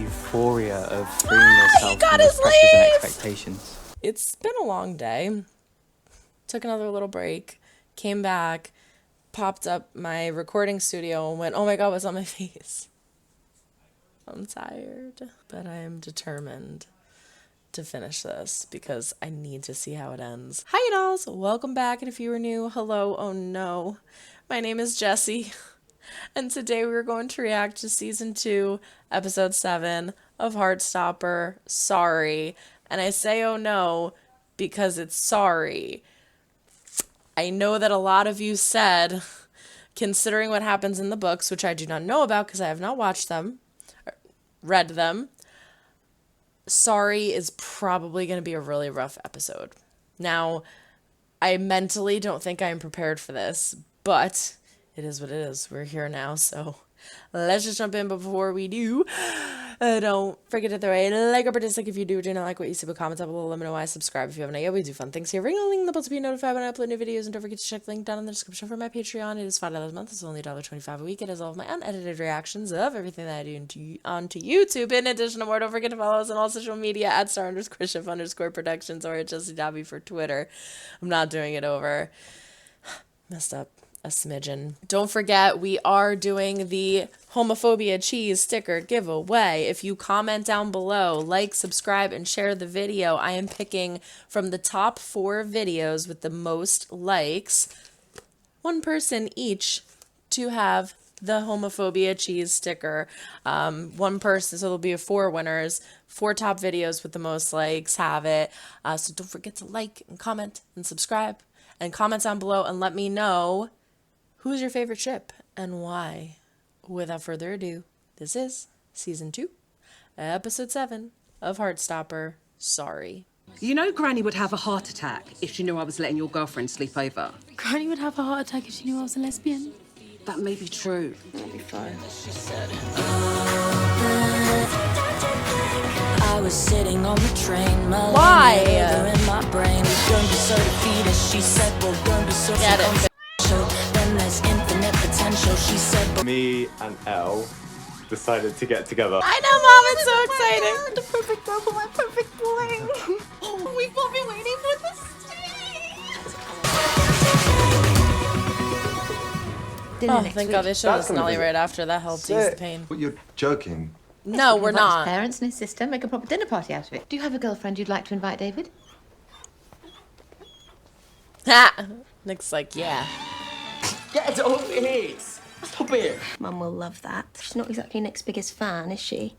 euphoria of freeing yourself from those pressures and expectations. It's been a long day. Took another little break, came back, popped up my recording studio and went, oh my god, what's on my face? I'm tired, but I am determined to finish this because I need to see how it ends. Hi dolls, welcome back, and if you are new, hello, oh no. My name is Jessie, and today we're going to react to season 2, episode 7 of Heartstopper, Sorry. And I say oh no because it's sorry. I know that a lot of you said, considering what happens in the books, which I do not know about because I have not watched them, read them, Sorry is probably going to be a really rough episode. Now, I mentally don't think I am prepared for this, but it is what it is. We're here now, so let's just jump in. But before we do, don't forget to throw a like or dislike if you do or do not like what you see, but comment down below, let me know why. Subscribe if you haven't yet. We do fun things here. Ring the link in the bell to be notified when I upload new videos, and don't forget to check the link down in the description for my Patreon. It is $5 a month. It's only $1.25 a week. It is all of my unedited reactions of everything that I do onto YouTube. In addition to more, don't forget to follow us on all social media at @star_Christoph_productions or at Jessie Dobbie for Twitter. I'm not doing it over. Messed up a smidgen. Don't forget, we are doing the Homophobia Cheese sticker giveaway. If you comment down below, like, subscribe, and share the video, I am picking from the top 4 videos with the most likes, one person each to have the Homophobia Cheese sticker. One person, so there'll be 4 winners. 4 top videos with the most likes have it. So don't forget to like and comment and subscribe and comment down below and let me know who's your favorite ship and why. Without further ado, this is season 2, episode 7 of Heartstopper, Sorry. You know Granny would have a heart attack if she knew I was letting your girlfriend sleep over. Granny would have a heart attack if she knew I was a lesbian. That may be true. That'll be fine. I was sitting on the train, Why? in my brain. We're gonna be so defeated, she said. We're gonna be so then there's infinite potential, she said. Me and Elle decided to get together. I know, Mom, it's so exciting. The perfect girl for my perfect boy. We've all been waiting for this day. Oh, thank God they showed us Nelly right after. That helped ease the pain. But you're joking. No, we're Invite his not. parents and his sister, make a proper dinner party out of it. Do you have a girlfriend you'd like to invite, David? Ha! Nick's like, yeah. Get off it! Stop it! Mum will love that. She's not exactly Nick's biggest fan, is she?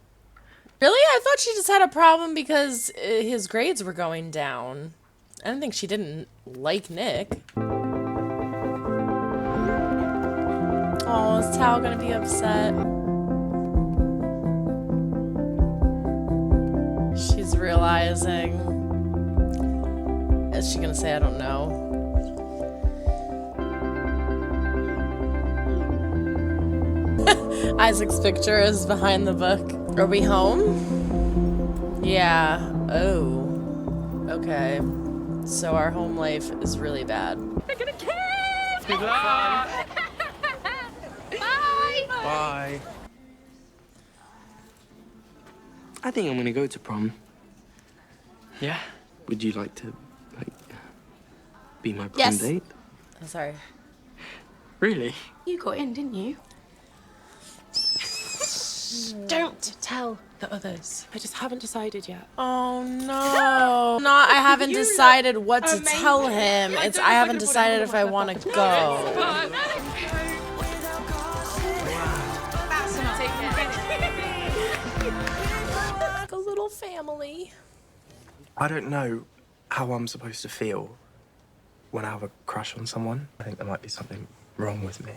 Really? I thought she just had a problem because his grades were going down. I don't think she didn't like Nick. Oh, is Tal gonna be upset? She's realizing. Is she gonna say I don't know? Isaac's picture is behind the book. Are we home? Yeah. Oh. Okay. So our home life is really bad. They're gonna kiss! Good luck! Bye! Bye. I think I'm gonna go to prom. Yeah? Would you like to, be my prom date? I'm sorry. Really? You got in, didn't you? Don't tell the others. I just haven't decided yet. Oh no. I haven't decided what to tell him. I haven't decided if I want to go. Like a little family. I don't know how I'm supposed to feel when I have a crush on someone. I think there might be something wrong with me.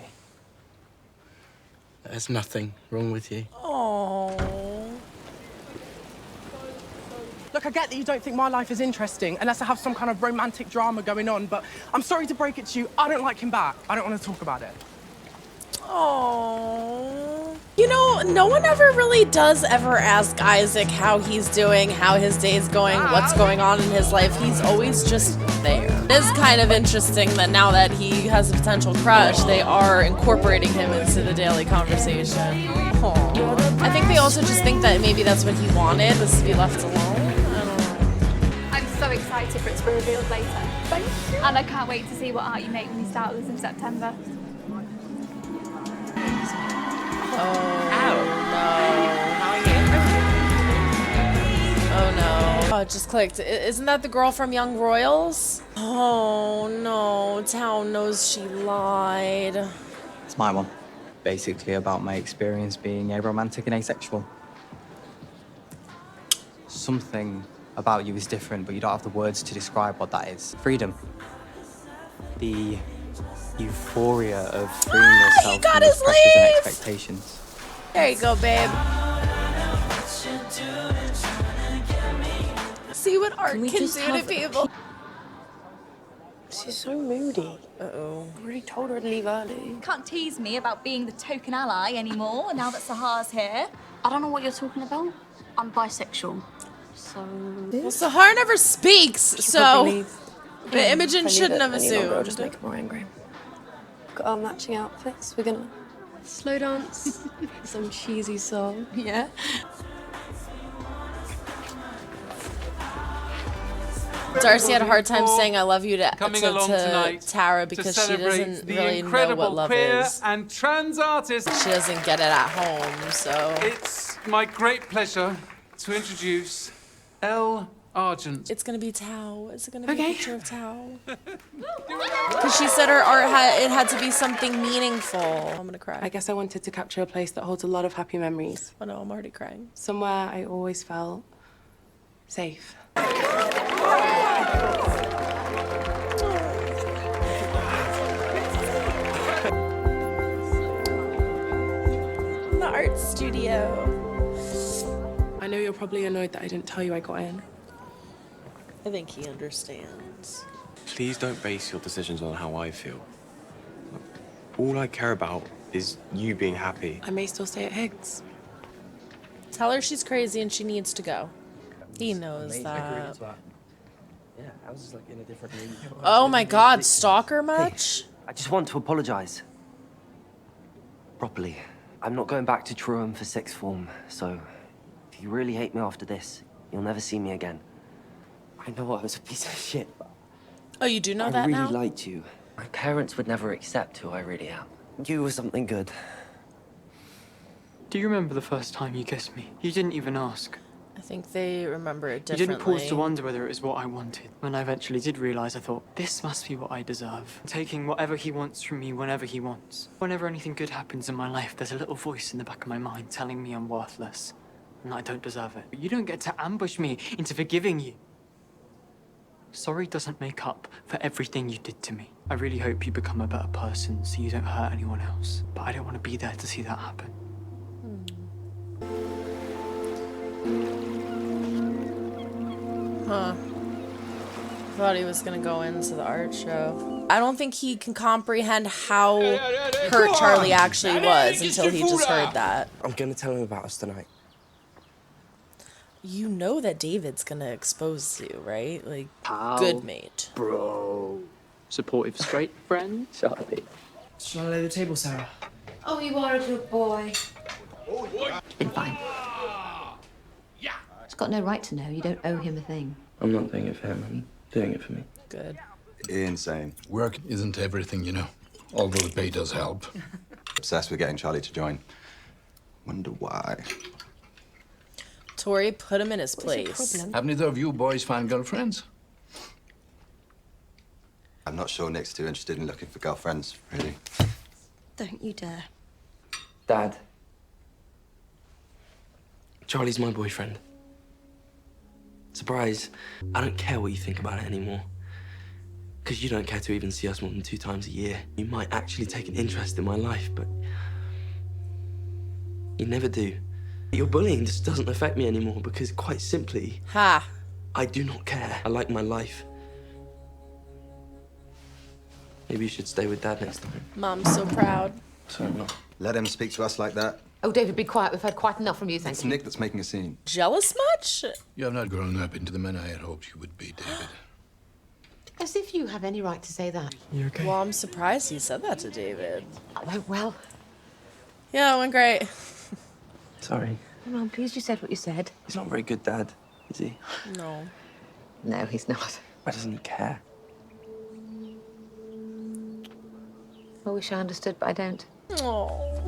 There's nothing wrong with you. Oh. Look, I get that you don't think my life is interesting unless I have some kind of romantic drama going on, but I'm sorry to break it to you, I don't like him back. I don't want to talk about it. Oh. You know, no one ever really does ever ask Isaac how he's doing, how his day's going, what's going on in his life. He's always just there. It is kind of interesting that now that he has a potential crush, they are incorporating him into the daily conversation. Aww. I think they also just think that maybe that's what he wanted, was to be left alone. I don't know. I'm so excited for it to be revealed later. Thank you. And I can't wait to see what art you make when you start this in September. Oh no. Oh, it just clicked. Isn't that the girl from Young Royals? Oh no, Town knows she lied. It's my one. Basically about my experience being aromantic and asexual. Something about you is different, but you don't have the words to describe what that is. Freedom. The euphoria of freeing yourself from those pressures and expectations. There you go, babe. See what art can do to people. She's so moody. Uh-oh. I already told her to leave early. Can't tease me about being the token ally anymore now that Sahar's here. I don't know what you're talking about. I'm bisexual. So... Well, Sahar never speaks, so the Imogen shouldn't have assumed. I'll just make her more angry. Got our matching outfits. We're gonna slow dance, some cheesy song. Yeah. Darcy had a hard time saying "I love you" to Tara because she doesn't really know what love is. And trans artist. She doesn't get it at home, so It's my great pleasure to introduce Elle Argent. it's gonna be Tao. Is it gonna be a picture of Tao? Because she said her art it had to be something meaningful. I'm gonna cry. I guess I wanted to capture a place that holds a lot of happy memories. Oh no, I'm already crying. Somewhere I always felt safe. The art studio. I know you're probably annoyed that I didn't tell you I got in. I think he understands. Please don't base your decisions on how I feel. All I care about is you being happy. I may still stay at Higgs. Tell her she's crazy and she needs to go. He knows that. Yeah, I was just like in a different room. Oh my god, stalker much? Hey, I just want to apologize. Properly. I'm not going back to Truham for sixth form, so if you really hate me after this, you'll never see me again. I know I was a piece of shit, but Oh, you do know that now? I really liked you. My parents would never accept who I really am. You were something good. Do you remember the first time you kissed me? You didn't even ask. I think they remember it You differently. didn't pause to wonder whether it was what I wanted. When I eventually did realize, I thought, this must be what I deserve. Taking whatever he wants from me whenever he wants. Whenever anything good happens in my life, there's a little voice in the back of my mind telling me I'm worthless and that I don't deserve it. But you don't get to ambush me into forgiving you. Sorry doesn't make up for everything you did to me. I really hope you become a better person so you don't hurt anyone else. But I don't want to be there to see that happen. Huh. Thought he was gonna go into the art show. I don't think he can comprehend how hurt Charlie actually was until he just heard that. I'm gonna tell him about us tonight. You know that David's gonna expose you, right? Like, Pal. good mate. Bro. Supportive straight friend, Charlie. Shall I lay the table, Sarah? Oh, you are a good boy. Been fine. He's got no right to know. You don't owe him a thing. I'm not doing it for him, I'm doing it for me. Good. Insane. Work isn't everything, you know. Although the pay does help. Obsessed with getting Charlie to join. Wonder why. Tori, put him in his place. Have neither of you boys found girlfriends? I'm not sure Nick's too interested in looking for girlfriends, really. Don't you dare. Dad. Charlie's my boyfriend. Surprise. I don't care what you think about it anymore. Because you don't care to even see us more than 2 times a year. You might actually take an interest in my life, but you never do. Your bullying just doesn't affect me anymore because, quite simply, I do not care. I like my life. Maybe you should stay with Dad next time. Mom's so proud. So I'm not. Let him speak to us like that. Oh, David, be quiet. We've had quite enough from you, thank It's you. Nick that's making a scene. Jealous much? You have not grown up into the man I had hoped you would be, David. As if you have any right to say that. You okay? Well, I'm surprised he said that to David. It went well. Yeah, it went great. Sorry. Well, I'm pleased you said what you said. He's not a very good dad, is he? No. No, he's not. Why doesn't he care? I wish I understood, but I don't. Oh.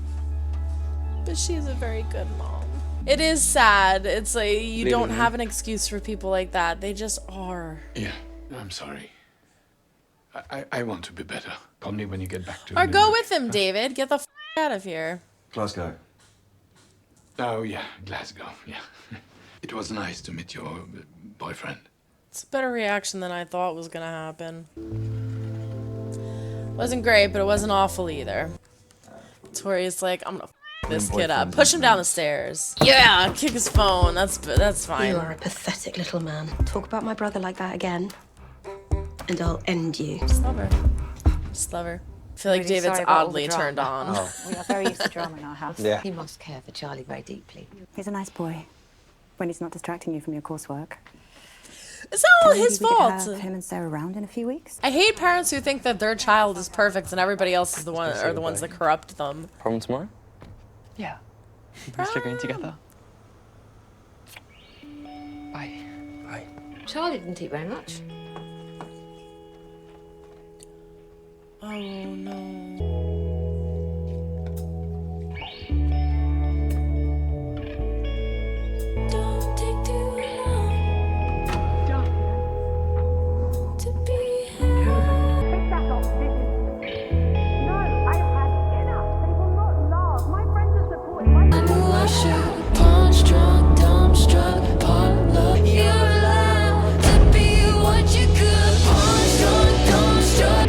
But she's a very good mom. It is sad. It's like you don't have an excuse for people like that. They just are. Yeah, I'm sorry. I want to be better. Call me when you get back to Or go Limerick. with him, David. Get the f out of here. Glasgow. Oh, yeah, Glasgow, yeah. It was nice to meet your boyfriend. It's a better reaction than I thought was gonna happen. Wasn't great, but it wasn't awful either. Tori's like, I'm gonna f this kid up. Push him down the stairs. Yeah, kick his phone. That's fine. You are a pathetic little man. Talk about my brother like that again, and I'll end you. Just love her. Just love her. I feel like Really David's sorry about all the oddly drama. turned on. Oh. We are very used to drama in our house. Yeah. He must care for Charlie very deeply. He's a nice boy when he's not distracting you from your coursework. It's not all Maybe his we could fault. have him and Sarah around in a few weeks. I hate parents who think that their child is perfect and everybody else is the one are the ones that corrupt them. Prom tomorrow? Yeah. Prom. We're going together. Bye. Bye. Charlie didn't eat very much. Oh no. Don't take too long to be Take that off. No, I've had enough. They will not laugh. My friends are supporting. I knew I should punch drunk, dumbstruck, part love. You're allowed to be what you could. Punch drunk, dumbstruck.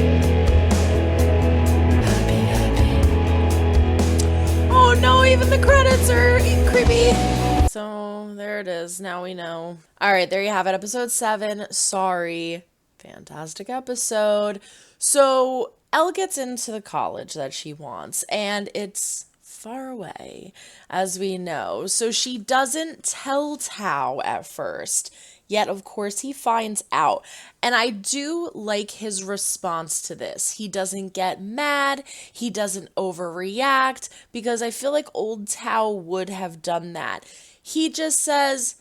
Oh no, even the credits are creepy. So there it is. Now we know. All right, there you have it. Episode 7. Sorry. Fantastic episode. So Elle gets into the college that she wants, and it's far away, as we know. So she doesn't tell Tao at first. Yet, of course, he finds out. And I do like his response to this. He doesn't get mad. He doesn't overreact, because I feel like old Tao would have done that. He just says,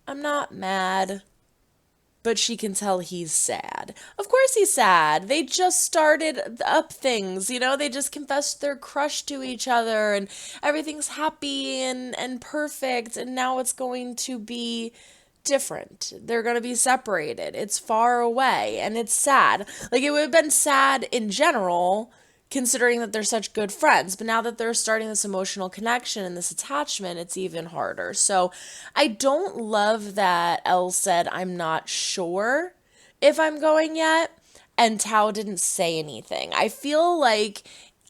I'm not mad. But she can tell he's sad. Of course he's sad. They just started up things, you know? They just confessed their crush to each other and everything's happy and perfect. And now it's going to be different. They're going to be separated. It's far away and it's sad. Like, it would have been sad in general, considering that they're such good friends, but now that they're starting this emotional connection and this attachment, it's even harder. So I don't love that Elle said, I'm not sure if I'm going yet, and Tao didn't say anything. I feel like,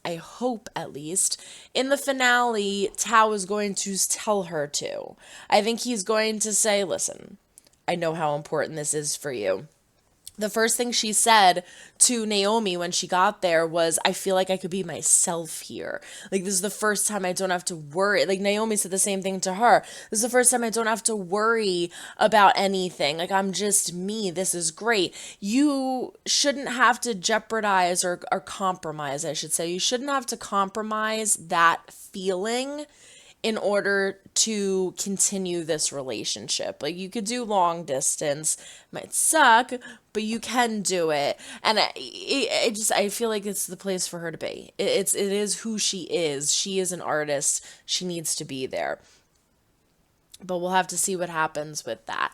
I hope at least, in the finale, Tao is going to tell her to. I think he's going to say, listen, I know how important this is for you. The first thing she said to Naomi when she got there was, I feel like I could be myself here. Like, this is the first time I don't have to worry. Like, Naomi said the same thing to her. This is the first time I don't have to worry about anything. Like, I'm just me. This is great. You shouldn't have to jeopardize or compromise, I should say. You shouldn't have to compromise that feeling in order to continue this relationship. Like, you could do long distance, might suck, but you can do it. And I feel like it's the place for her to be. It is who she is. She is an artist. She needs to be there. But we'll have to see what happens with that.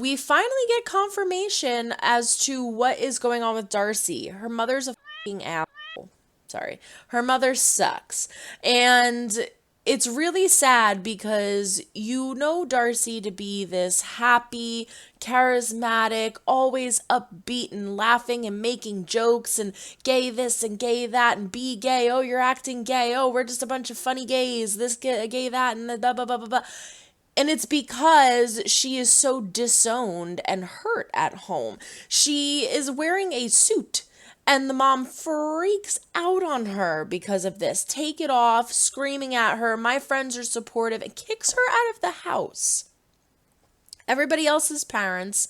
We finally get confirmation as to what is going on with Darcy. Her mother's a f***ing asshole. Sorry. Her mother sucks. And it's really sad because you know Darcy to be this happy, charismatic, always upbeat and laughing and making jokes and gay this and gay that and be gay. Oh, you're acting gay. Oh, we're just a bunch of funny gays. This gay that and the blah, blah, blah, blah, blah. And it's because she is so disowned and hurt at home. She is wearing a suit. And the mom freaks out on her because of this. Take it off, screaming at her. My friends are supportive, and kicks her out of the house. Everybody else's parents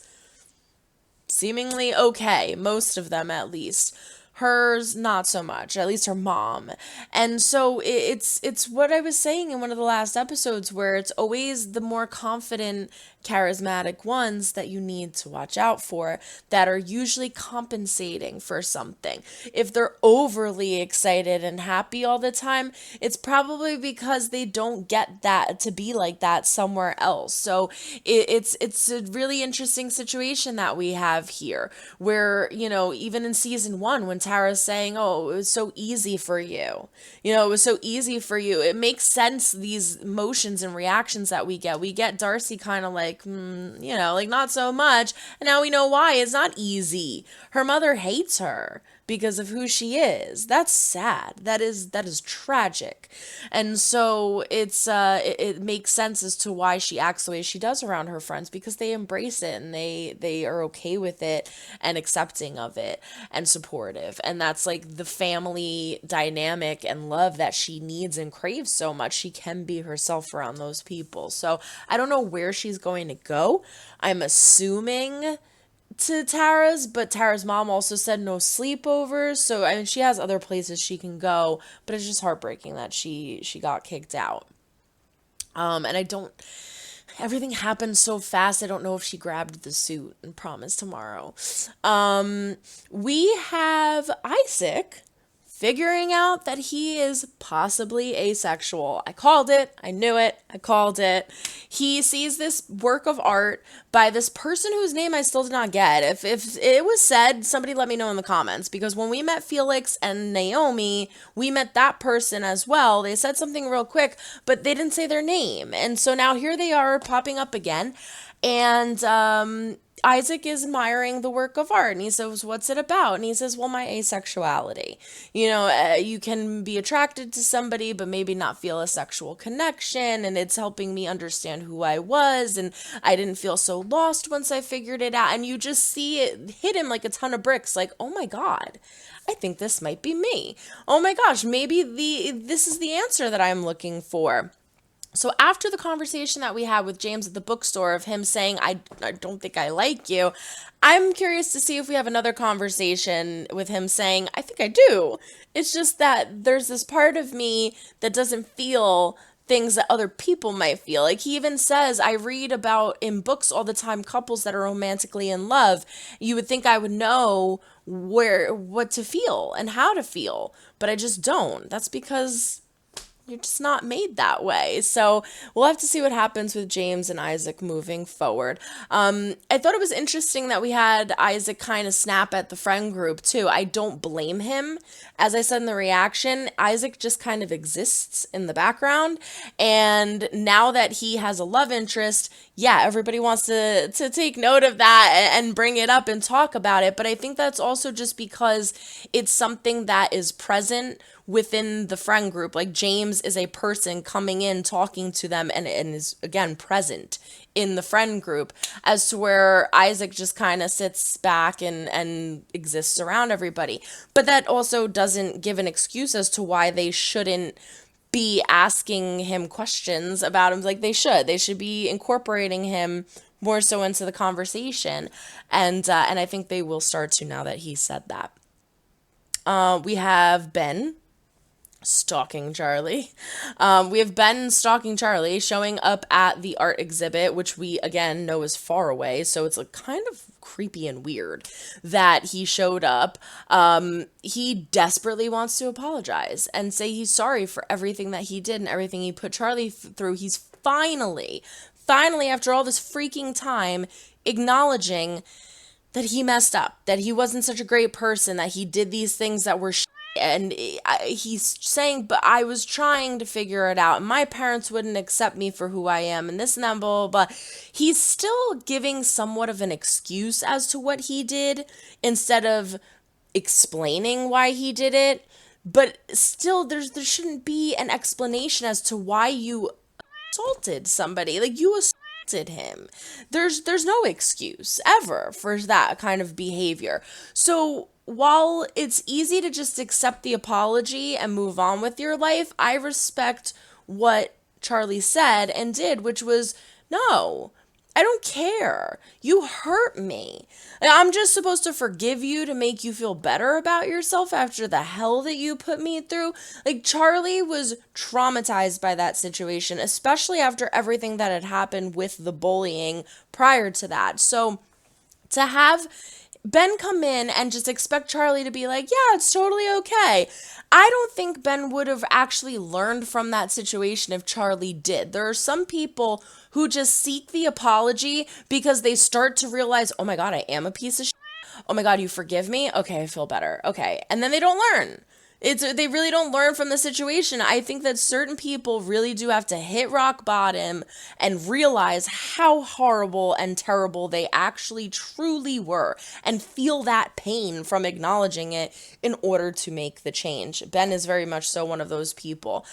seemingly okay, most of them at least. Hers, not so much, at least her mom. And so it's what I was saying in one of the last episodes, where it's always the more confident, charismatic ones that you need to watch out for, that are usually compensating for something. If they're overly excited and happy all the time, it's probably because they don't get that to be like that somewhere else. So it's a really interesting situation that we have here, where, you know, even in season 1, when Tara's saying, oh, it was so easy for you, you know, it was so easy for you, it makes sense, these emotions and reactions that we get Darcy kind of like, you know, like not so much, and now we know why. It's not easy. Her mother hates her because of who she is. That's sad. That is tragic. And so it makes sense as to why she acts the way she does around her friends, because they embrace it and they are okay with it and accepting of it and supportive. And that's like the family dynamic and love that she needs and craves so much. She can be herself around those people. So I don't know where she's going to go. I'm assuming to Tara's, but Tara's mom also said no sleepovers, so I mean, she has other places she can go, but it's just heartbreaking that she got kicked out. And I don't, everything happened so fast, I don't know if she grabbed the suit and Prom is tomorrow. We have Isaac figuring out that he is possibly asexual. I called it. I knew it. I called it. He sees this work of art by this person whose name I still did not get. If it was said, somebody let me know in the comments, because when we met Felix and Naomi, we met that person as well. They said something real quick, but they didn't say their name. And so now here they are popping up again. And Isaac is admiring the work of art, and he says, what's it about? And he says, well, my asexuality. You know, you can be attracted to somebody, but maybe not feel a sexual connection, and it's helping me understand who I was, and I didn't feel so lost once I figured it out. And you just see it hit him like a ton of bricks, like, oh my God, I think this might be me. Oh my gosh, maybe this is the answer that I'm looking for. So after the conversation that we had with James at the bookstore of him saying, I don't think I like you, I'm curious to see if we have another conversation with him saying, I think I do. It's just that there's this part of me that doesn't feel things that other people might feel. Like he even says, I read about in books all the time couples that are romantically in love. You would think I would know what to feel and how to feel, but I just don't. That's because you're just not made that way. So we'll have to see what happens with James and Isaac moving forward. I thought it was interesting that we had Isaac kind of snap at the friend group too. I don't blame him. As I said in the reaction, Isaac just kind of exists in the background. And now that he has a love interest, yeah, everybody wants to take note of that and bring it up and talk about it. But I think that's also just because it's something that is present within the friend group. Like James is a person coming in, talking to them, and is again present in the friend group, as to where Isaac just kind of sits back and exists around everybody. But that also doesn't give an excuse as to why they shouldn't be asking him questions about him. Like they should be incorporating him more so into the conversation, and I think they will start to now that he said that. We have Ben stalking Charlie. We have Ben stalking Charlie, showing up at the art exhibit, which we again know is far away, so it's like kind of creepy and weird that he showed up. He desperately wants to apologize and say he's sorry for everything that he did and everything he put Charlie through. He's finally, after all this freaking time, acknowledging that he messed up, that he wasn't such a great person, that he did these things that were and he's saying, but I was trying to figure it out, and my parents wouldn't accept me for who I am, and this and that, blah, blah, blah. He's still giving somewhat of an excuse as to what he did, instead of explaining why he did it. But still, there shouldn't be an explanation as to why you assaulted somebody. Like, you assaulted him. There's no excuse ever for that kind of behavior. So while it's easy to just accept the apology and move on with your life, I respect what Charlie said and did, which was, no, I don't care. You hurt me. I'm just supposed to forgive you to make you feel better about yourself after the hell that you put me through. Like, Charlie was traumatized by that situation, especially after everything that had happened with the bullying prior to that. So to have Ben come in and just expect Charlie to be like, yeah, it's totally okay. I don't think Ben would have actually learned from that situation if Charlie did. There are some people who just seek the apology because they start to realize, oh my God, I am a piece of shit. Oh my God, you forgive me? Okay, I feel better. Okay. And then they don't learn. They really don't learn from the situation. I think that certain people really do have to hit rock bottom and realize how horrible and terrible they actually truly were and feel that pain from acknowledging it in order to make the change. Ben is very much so one of those people.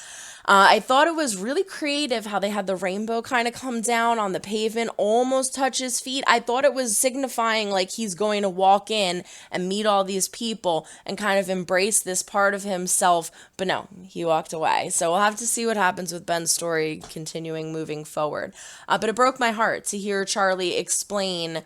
I thought it was really creative how they had the rainbow kind of come down on the pavement, almost touch his feet. I thought it was signifying like he's going to walk in and meet all these people and kind of embrace this part of himself, but no, he walked away. So we'll have to see what happens with Ben's story continuing moving forward. But it broke my heart to hear Charlie explain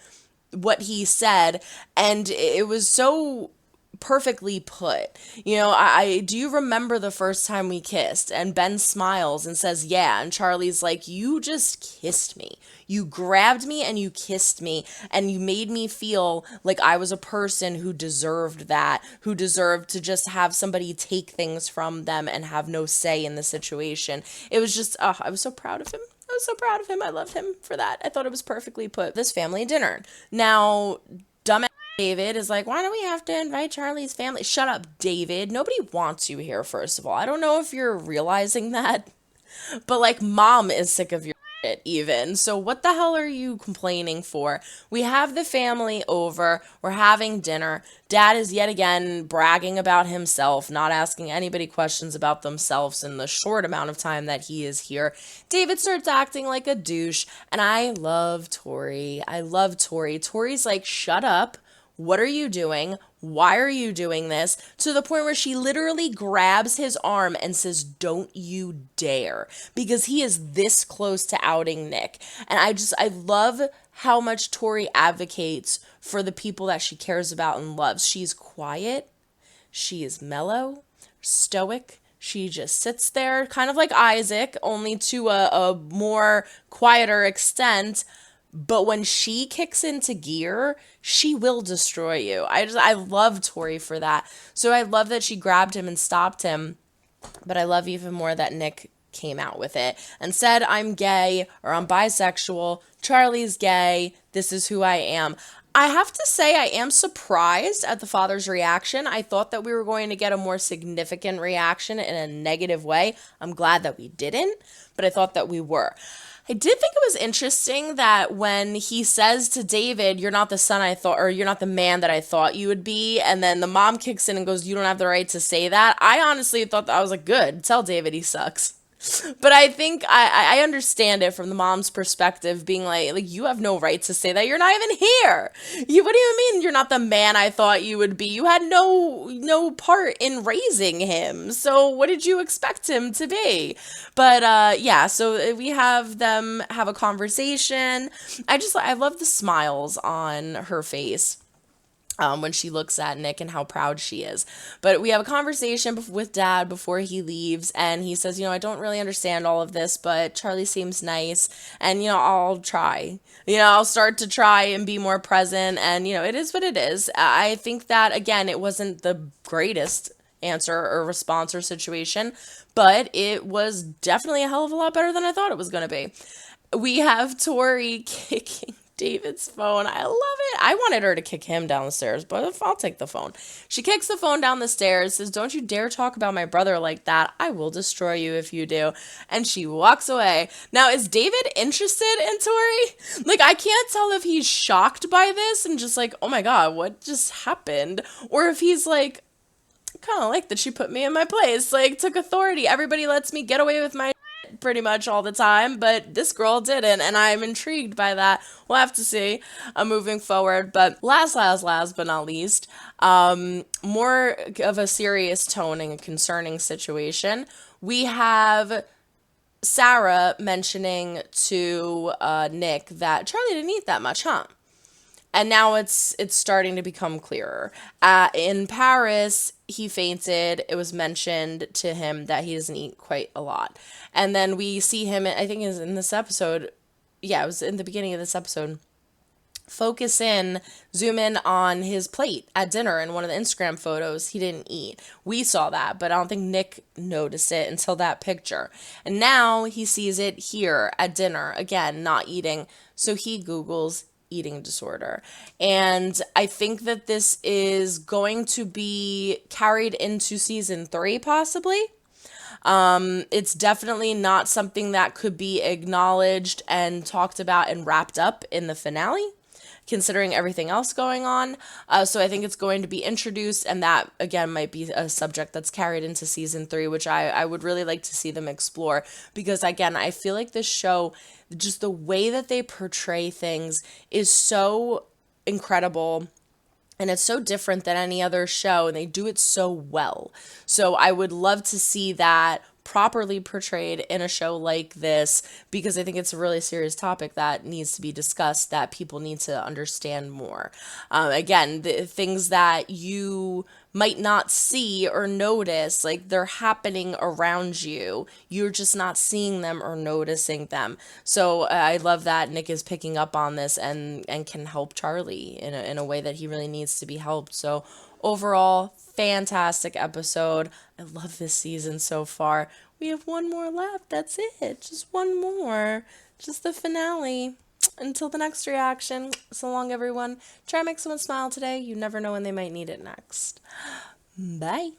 what he said, and it was so perfectly put. You know, I do you remember the first time we kissed? And Ben smiles and says, yeah. And Charlie's like, you just kissed me. You grabbed me and you kissed me and you made me feel like I was a person who deserved that, who deserved to just have somebody take things from them and have no say in the situation. It was just, I was so proud of him. I was so proud of him. I loved him for that. I thought it was perfectly put. This family dinner. Now, dumbass David is like, why do we have to invite Charlie's family? Shut up, David. Nobody wants you here, first of all. I don't know if you're realizing that, but like, mom is sick of your shit even. So what the hell are you complaining for? We have the family over. We're having dinner. Dad is yet again bragging about himself, not asking anybody questions about themselves in the short amount of time that he is here. David starts acting like a douche, and I love Tori. I love Tori. Tori's like, shut up. What are you doing? Why are you doing this? To the point where she literally grabs his arm and says, don't you dare. Because he is this close to outing Nick. And I love how much Tori advocates for the people that she cares about and loves. She's quiet. She is mellow, stoic. She just sits there, kind of like Isaac, only to a more quieter extent. But when she kicks into gear, she will destroy you. I love Tori for that. So I love that she grabbed him and stopped him. But I love even more that Nick came out with it and said, I'm gay or I'm bisexual. Charlie's gay. This is who I am. I have to say I am surprised at the father's reaction. I thought that we were going to get a more significant reaction in a negative way. I'm glad that we didn't, but I thought that we were. I did think it was interesting that when he says to David, you're not the son I thought, or you're not the man that I thought you would be, and then the mom kicks in and goes, you don't have the right to say that. I honestly thought that I was like, good, tell David he sucks. But I think I understand it from the mom's perspective, being like you have no right to say that. You're not even here. What do you mean you're not the man I thought you would be? You had no part in raising him. So what did you expect him to be? But yeah, so we have them have a conversation. I love the smiles on her face. When she looks at Nick and how proud she is. But we have a conversation with Dad before he leaves, and he says, I don't really understand all of this, but Charlie seems nice, and, I'll try. I'll start to try and be more present, and, it is what it is. I think that, again, it wasn't the greatest answer or response or situation, but it was definitely a hell of a lot better than I thought it was going to be. We have Tori kicking David's phone. I love it. I wanted her to kick him down the stairs, but I'll take the phone. She kicks the phone down the stairs, says, don't you dare talk about my brother like that. I will destroy you if you do. And she walks away. Now, is David interested in Tori? Like, I can't tell if he's shocked by this and just like, oh my God, what just happened? Or if he's like, I kind of like that she put me in my place, like took authority. Everybody lets me get away with my pretty much all the time, but this girl didn't, and I'm intrigued by that. We'll have to see moving forward. But last but not least, more of a serious tone and a concerning situation. We have Sarah mentioning to Nick that Charlie didn't eat that much, huh? And now it's starting to become clearer. In Paris, he fainted. It was mentioned to him that he doesn't eat quite a lot. And then we see him, I think it was in this episode, yeah, it was in the beginning of this episode, zoom in on his plate at dinner in one of the Instagram photos. He didn't eat. We saw that, but I don't think Nick noticed it until that picture. And now he sees it here at dinner, again, not eating. So he Googles eating disorder. And I think that this is going to be carried into season 3, possibly. It's definitely not something that could be acknowledged and talked about and wrapped up in the finale, considering everything else going on. So I think it's going to be introduced, and that, again, might be a subject that's carried into season 3, which I would really like to see them explore, because, again, I feel like this show, just the way that they portray things is so incredible, and it's so different than any other show, and they do it so well. So I would love to see that properly portrayed in a show like this, because I think it's a really serious topic that needs to be discussed, that people need to understand more. Again, the things that you might not see or notice, like, they're happening around you. You're just not seeing them or noticing them. So I love that Nick is picking up on this and can help Charlie in a way that he really needs to be helped. So overall, fantastic episode. I love this season so far. We have one more left. That's it. Just one more. Just the finale. Until the next reaction. So long, everyone. Try to make someone smile today. You never know when they might need it next. Bye.